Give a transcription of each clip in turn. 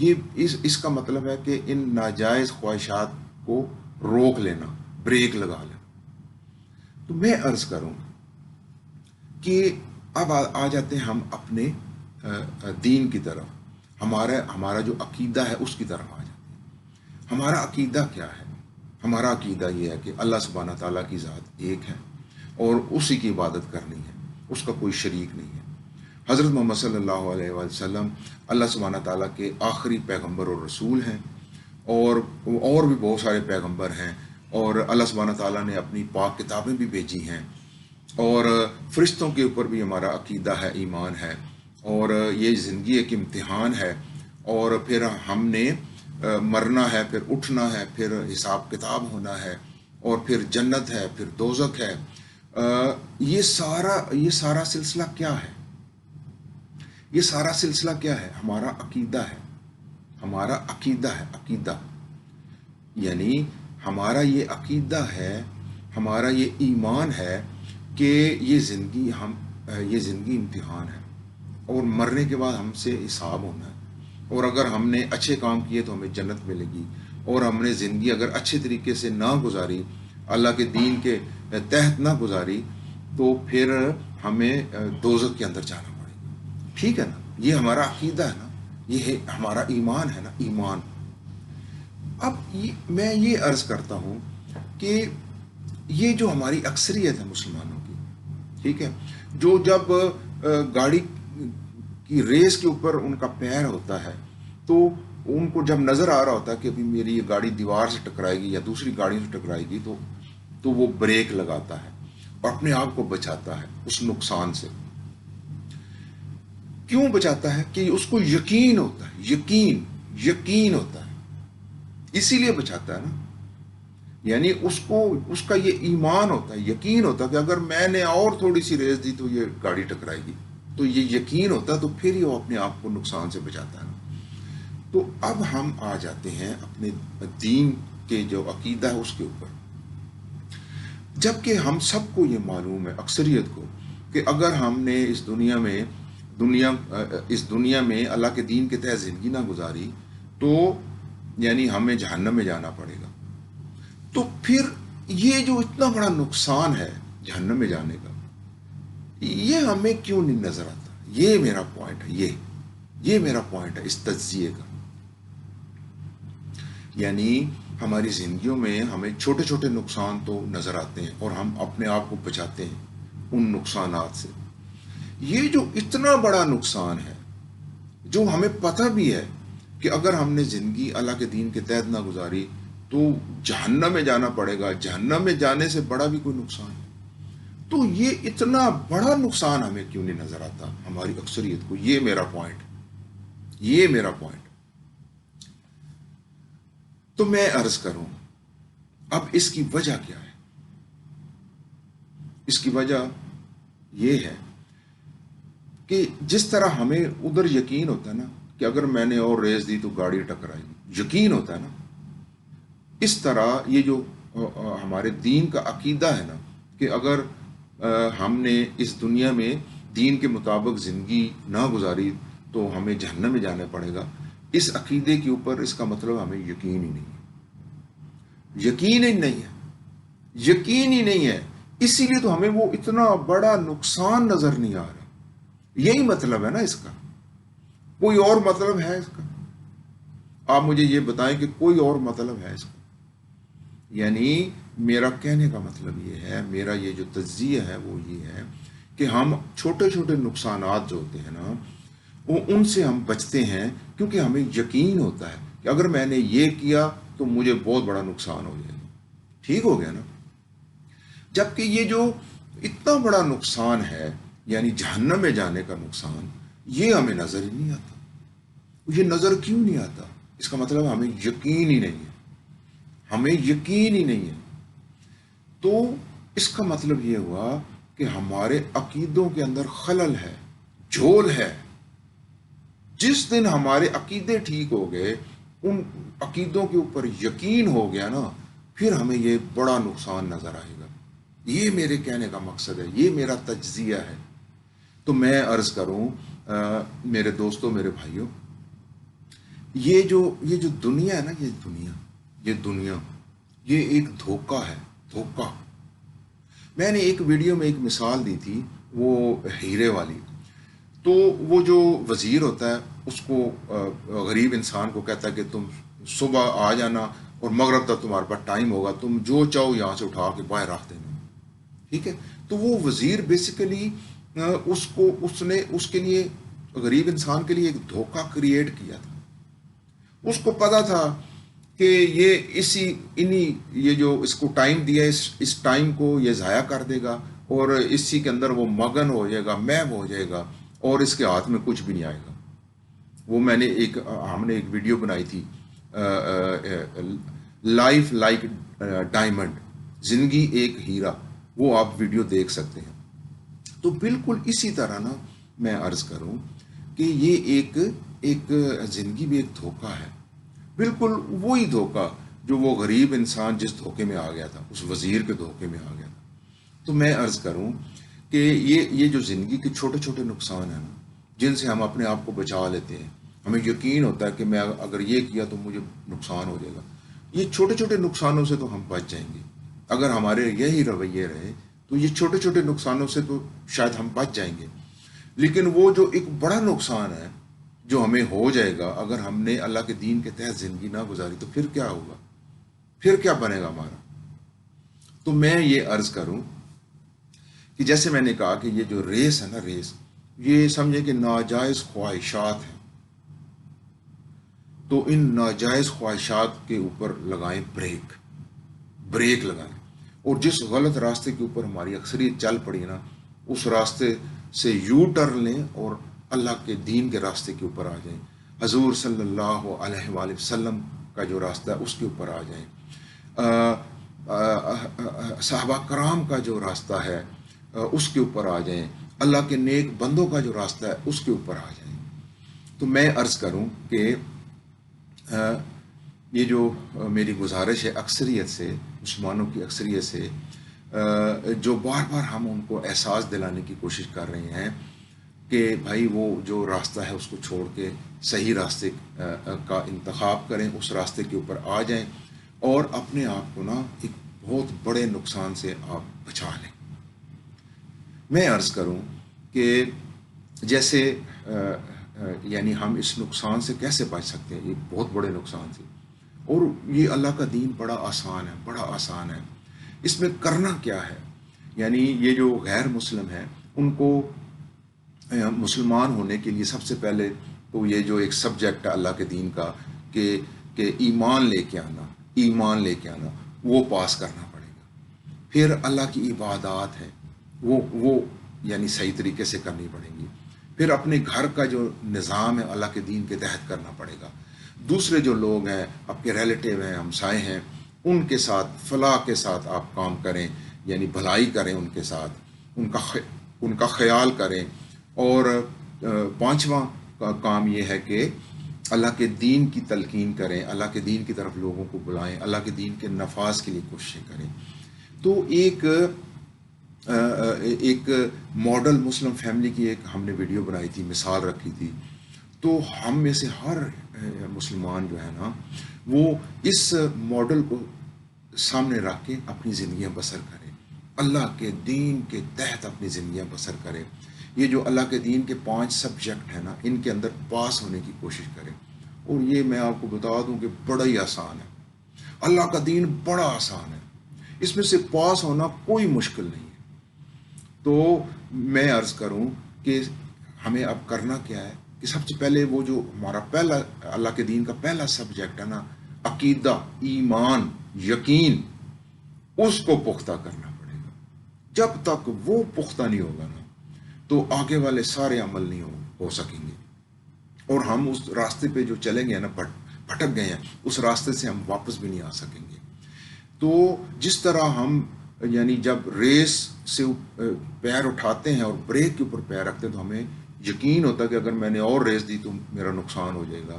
یہ اس کا مطلب ہے کہ ان ناجائز خواہشات کو روک لینا، بریک لگا لینا۔ تو میں عرض کروں کہ اب آ جاتے ہیں ہم اپنے دین کی طرف، ہمارا جو عقیدہ ہے اس کی طرف آ جاتے ہیں۔ ہمارا عقیدہ کیا ہے؟ ہمارا عقیدہ یہ ہے کہ اللہ سبحانہ تعالیٰ کی ذات ایک ہے اور اسی کی عبادت کرنی ہے، اس کا کوئی شریک نہیں ہے۔ حضرت محمد صلی اللہ علیہ وسلم اللہ سبحانہ تعالیٰ کے آخری پیغمبر اور رسول ہیں، اور بھی بہت سارے پیغمبر ہیں، اور اللہ سبحانہ تعالیٰ نے اپنی پاک کتابیں بھی بھیجی ہیں، اور فرشتوں کے اوپر بھی ہمارا عقیدہ ہے، ایمان ہے، اور یہ زندگی ایک امتحان ہے، اور پھر ہم نے مرنا ہے، پھر اٹھنا ہے، پھر حساب کتاب ہونا ہے، اور پھر جنت ہے، پھر دوزخ ہے۔ یہ سارا سلسلہ کیا ہے؟ یہ سارا سلسلہ کیا ہے؟ ہمارا عقیدہ ہے، ہمارا عقیدہ ہے، عقیدہ یعنی ہمارا یہ عقیدہ ہے، ہمارا یہ ایمان ہے کہ یہ زندگی امتحان ہے، اور مرنے کے بعد ہم سے حساب ہونا ہے، اور اگر ہم نے اچھے کام کیے تو ہمیں جنت ملے گی، اور ہم نے زندگی اگر اچھے طریقے سے نہ گزاری، اللہ کے دین کے تحت نہ گزاری، تو پھر ہمیں دوزخ کے اندر جانا پڑے گا۔ ٹھیک ہے نا؟ یہ ہمارا عقیدہ ہے نا، یہ ہے ہمارا ایمان ہے نا، ایمان۔ اب میں یہ عرض کرتا ہوں کہ یہ جو ہماری اکثریت ہے مسلمانوں کی، ٹھیک ہے، جو جب گاڑی کی ریس کے اوپر ان کا پیر ہوتا ہے، تو ان کو جب نظر آ رہا ہوتا ہے کہ ابھی میری یہ گاڑی دیوار سے ٹکرائے گی یا دوسری گاڑی سے ٹکرائے گی، تو وہ بریک لگاتا ہے اور اپنے آپ کو بچاتا ہے اس نقصان سے۔ کیوں بچاتا ہے؟ کہ اس کو یقین ہوتا ہے، یقین ہوتا ہے، اسی لیے بچاتا ہے نا۔ یعنی اس کا یہ ایمان ہوتا ہے، یقین ہوتا ہے کہ اگر میں نے اور تھوڑی سی ریس دی تو یہ گاڑی ٹکرائے گی، تو یہ یقین ہوتا ہے، تو پھر یہ اپنے آپ کو نقصان سے بچاتا ہے نا۔ تو اب ہم آ جاتے ہیں اپنے دین کے جو عقیدہ ہے اس کے اوپر، جبکہ ہم سب کو یہ معلوم ہے، اکثریت کو، کہ اگر ہم نے اس دنیا میں اللہ کے دین کے تحت زندگی نہ گزاری، تو یعنی ہمیں جہنم میں جانا پڑے گا۔ تو پھر یہ جو اتنا بڑا نقصان ہے جہنم میں جانے کا، یہ ہمیں کیوں نہیں نظر آتا؟ یہ میرا پوائنٹ ہے، یہ میرا پوائنٹ ہے اس تجزیے کا۔ یعنی ہماری زندگیوں میں ہمیں چھوٹے چھوٹے نقصان تو نظر آتے ہیں، اور ہم اپنے آپ کو بچاتے ہیں ان نقصانات سے۔ یہ جو اتنا بڑا نقصان ہے، جو ہمیں پتہ بھی ہے کہ اگر ہم نے زندگی اللہ کے دین کے تحت نہ گزاری تو جہنم میں جانا پڑے گا، جہنم میں جانے سے بڑا بھی کوئی نقصان ہے، تو یہ اتنا بڑا نقصان ہمیں کیوں نہیں نظر آتا ہماری اکثریت کو؟ یہ میرا پوائنٹ۔ تو میں عرض کروں، اب اس کی وجہ کیا ہے؟ اس کی وجہ یہ ہے کہ جس طرح ہمیں ادھر یقین ہوتا ہے نا کہ اگر میں نے اور ریس دی تو گاڑی ٹکرائے گی، یقین ہوتا ہے نا، اس طرح یہ جو ہمارے دین کا عقیدہ ہے نا کہ اگر ہم نے اس دنیا میں دین کے مطابق زندگی نہ گزاری تو ہمیں جہنم میں جانا پڑے گا، اس عقیدے کے اوپر اس کا مطلب ہمیں یقین ہی نہیں ہے۔ اسی لیے تو ہمیں وہ اتنا بڑا نقصان نظر نہیں آ رہا۔ یہی مطلب ہے نا اس کا، کوئی اور مطلب ہے اس کا؟ آپ مجھے یہ بتائیں کہ کوئی اور مطلب ہے اس کا؟ یعنی میرا کہنے کا مطلب یہ ہے، میرا یہ جو تجزیہ ہے وہ یہ ہے کہ ہم چھوٹے چھوٹے نقصانات جو ہوتے ہیں نا، وہ ان سے ہم بچتے ہیں کیونکہ ہمیں یقین ہوتا ہے کہ اگر میں نے یہ کیا تو مجھے بہت بڑا نقصان ہو جائے گا۔ ٹھیک ہو گیا نا؟ جبکہ یہ جو اتنا بڑا نقصان ہے، یعنی جہنم میں جانے کا نقصان، یہ ہمیں نظر ہی نہیں آتا۔ یہ نظر کیوں نہیں آتا؟ اس کا مطلب ہمیں یقین ہی نہیں ہے۔ تو اس کا مطلب یہ ہوا کہ ہمارے عقیدوں کے اندر خلل ہے، جھول ہے۔ جس دن ہمارے عقیدے ٹھیک ہو گئے، ان عقیدوں کے اوپر یقین ہو گیا نا، پھر ہمیں یہ بڑا نقصان نظر آئے گا۔ یہ میرے کہنے کا مقصد ہے، یہ میرا تجزیہ ہے۔ تو میں عرض کروں میرے دوستوں، میرے بھائیوں، یہ جو دنیا ہے نا، یہ دنیا یہ ایک دھوکہ ہے، دھوکہ۔ میں نے ایک ویڈیو میں ایک مثال دی تھی، وہ ہیرے والی۔ تو وہ جو وزیر ہوتا ہے اس کو غریب انسان کو کہتا ہے کہ تم صبح آ جانا اور مغرب تک تمہارے پاس ٹائم ہوگا، تم جو چاہو یہاں سے اٹھا کے باہر رکھ دینا، ٹھیک ہے؟ تو وہ وزیر بیسیکلی اس کے لیے، غریب انسان کے لیے ایک دھوکہ کریٹ کیا تھا۔ اس کو پتا تھا کہ یہ جو اس کو ٹائم دیا، اس ٹائم کو یہ ضائع کر دے گا اور اسی کے اندر وہ مگن ہو جائے گا، محو ہو جائے گا اور اس کے ہاتھ میں کچھ بھی نہیں آئے گا۔ وہ ہم نے ایک ویڈیو بنائی تھی، لائف لائک ڈائمنڈ، زندگی ایک ہیرا، وہ آپ ویڈیو دیکھ سکتے ہیں۔ تو بالکل اسی طرح نا میں عرض کروں کہ یہ ایک زندگی بھی ایک دھوکہ ہے، بالکل وہی دھوکہ جو وہ غریب انسان جس دھوکے میں آ گیا تھا، اس وزیر کے دھوکے میں آ گیا تھا۔ تو میں عرض کروں کہ یہ جو زندگی کے چھوٹے چھوٹے نقصان ہیں نا، جن سے ہم اپنے آپ کو بچا لیتے ہیں، ہمیں یقین ہوتا ہے کہ میں اگر یہ کیا تو مجھے نقصان ہو جائے گا، یہ چھوٹے چھوٹے نقصانوں سے تو ہم بچ جائیں گے۔ اگر ہمارے یہی رویے رہے تو یہ چھوٹے چھوٹے نقصانوں سے تو شاید ہم بچ جائیں گے۔ لیکن وہ جو ایک بڑا نقصان ہے جو ہمیں ہو جائے گا اگر ہم نے اللہ کے دین کے تحت زندگی نہ گزاری، تو پھر کیا ہوگا، پھر کیا بنے گا ہمارا؟ تو میں یہ عرض کروں کہ جیسے میں نے کہا کہ یہ جو ریس ہے نا، ریس، یہ سمجھے کہ ناجائز خواہشات ہیں، تو ان ناجائز خواہشات کے اوپر لگائیں بریک لگائیں، اور جس غلط راستے کے اوپر ہماری اکثریت چل پڑی نا، اس راستے سے یو ٹرن لیں اور اللہ کے دین کے راستے کے اوپر آ جائیں، حضور صلی اللہ علیہ وآلہ وسلم کا جو راستہ ہے اس کے اوپر آ جائیں، صحابہ کرام کا جو راستہ ہے اس کے اوپر آ جائیں، اللہ کے نیک بندوں کا جو راستہ ہے اس کے اوپر آ جائیں۔ تو میں عرض کروں کہ یہ جو میری گزارش ہے اکثریت سے، مسلمانوں کی اکثریت سے، جو بار بار ہم ان کو احساس دلانے کی کوشش کر رہے ہیں کہ بھائی وہ جو راستہ ہے اس کو چھوڑ کے صحیح راستے کا انتخاب کریں، اس راستے کے اوپر آ جائیں اور اپنے آپ کو نا ایک بہت بڑے نقصان سے آپ بچا لیں۔ میں عرض کروں کہ جیسے یعنی ہم اس نقصان سے کیسے بچ سکتے ہیں، یہ بہت بڑے نقصان سے، اور یہ اللہ کا دین بڑا آسان ہے، بڑا آسان ہے۔ اس میں کرنا کیا ہے؟ یعنی یہ جو غیر مسلم ہیں ان کو مسلمان ہونے کے لیے سب سے پہلے تو یہ جو ایک سبجیکٹ ہے اللہ کے دین کا کہ ایمان لے کے آنا، وہ پاس کرنا پڑے گا۔ پھر اللہ کی عبادات ہے وہ یعنی صحیح طریقے سے کرنی پڑیں گی۔ پھر اپنے گھر کا جو نظام ہے اللہ کے دین کے تحت کرنا پڑے گا۔ دوسرے جو لوگ ہیں، آپ کے ریلیٹیو ہیں، ہمسائے ہیں، ان کے ساتھ فلاح کے ساتھ آپ کام کریں، یعنی بھلائی کریں ان کے ساتھ، ان کا خیال کریں۔ اور پانچواں کام یہ ہے کہ اللہ کے دین کی تلقین کریں، اللہ کے دین کی طرف لوگوں کو بلائیں، اللہ کے دین کے نفاذ کے لیے کوششیں کریں۔ تو ایک ماڈل مسلم فیملی کی ایک ہم نے ویڈیو بنائی تھی، مثال رکھی تھی۔ تو ہم میں سے ہر مسلمان جو ہے نا، وہ اس ماڈل کو سامنے رکھ کے اپنی زندگیاں بسر کریں، اللہ کے دین کے تحت اپنی زندگیاں بسر کریں۔ یہ جو اللہ کے دین کے 5 سبجیکٹ ہیں نا، ان کے اندر پاس ہونے کی کوشش کریں۔ اور یہ میں آپ کو بتا دوں کہ بڑا ہی آسان ہے، اللہ کا دین بڑا آسان ہے، اس میں سے پاس ہونا کوئی مشکل نہیں ہے۔ تو میں عرض کروں کہ ہمیں اب کرنا کیا ہے کہ سب سے پہلے وہ جو ہمارا پہلا اللہ کے دین کا پہلا سبجیکٹ ہے نا، عقیدہ، ایمان، یقین، اس کو پختہ کرنا پڑے گا۔ جب تک وہ پختہ نہیں ہوگا نا تو آگے والے سارے عمل نہیں ہو سکیں گے، اور ہم اس راستے پہ جو چلیں گے نا، بھٹک گئے ہیں، اس راستے سے ہم واپس بھی نہیں آ سکیں گے۔ تو جس طرح ہم یعنی جب ریس سے پیر اٹھاتے ہیں اور بریک کے اوپر پیر رکھتے ہیں تو ہمیں یقین ہوتا ہے کہ اگر میں نے اور ریس دی تو میرا نقصان ہو جائے گا۔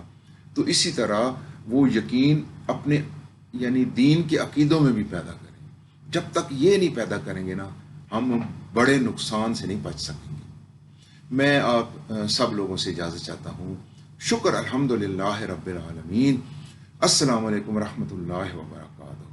تو اسی طرح وہ یقین اپنے یعنی دین کے عقیدوں میں بھی پیدا کریں۔ جب تک یہ نہیں پیدا کریں گے نا، ہم بڑے نقصان سے نہیں بچ سکیں گے۔ میں آپ سب لوگوں سے اجازت چاہتا ہوں۔ شکر الحمدللہ رب العالمین۔ السلام علیکم ورحمۃ اللہ وبرکاتہ۔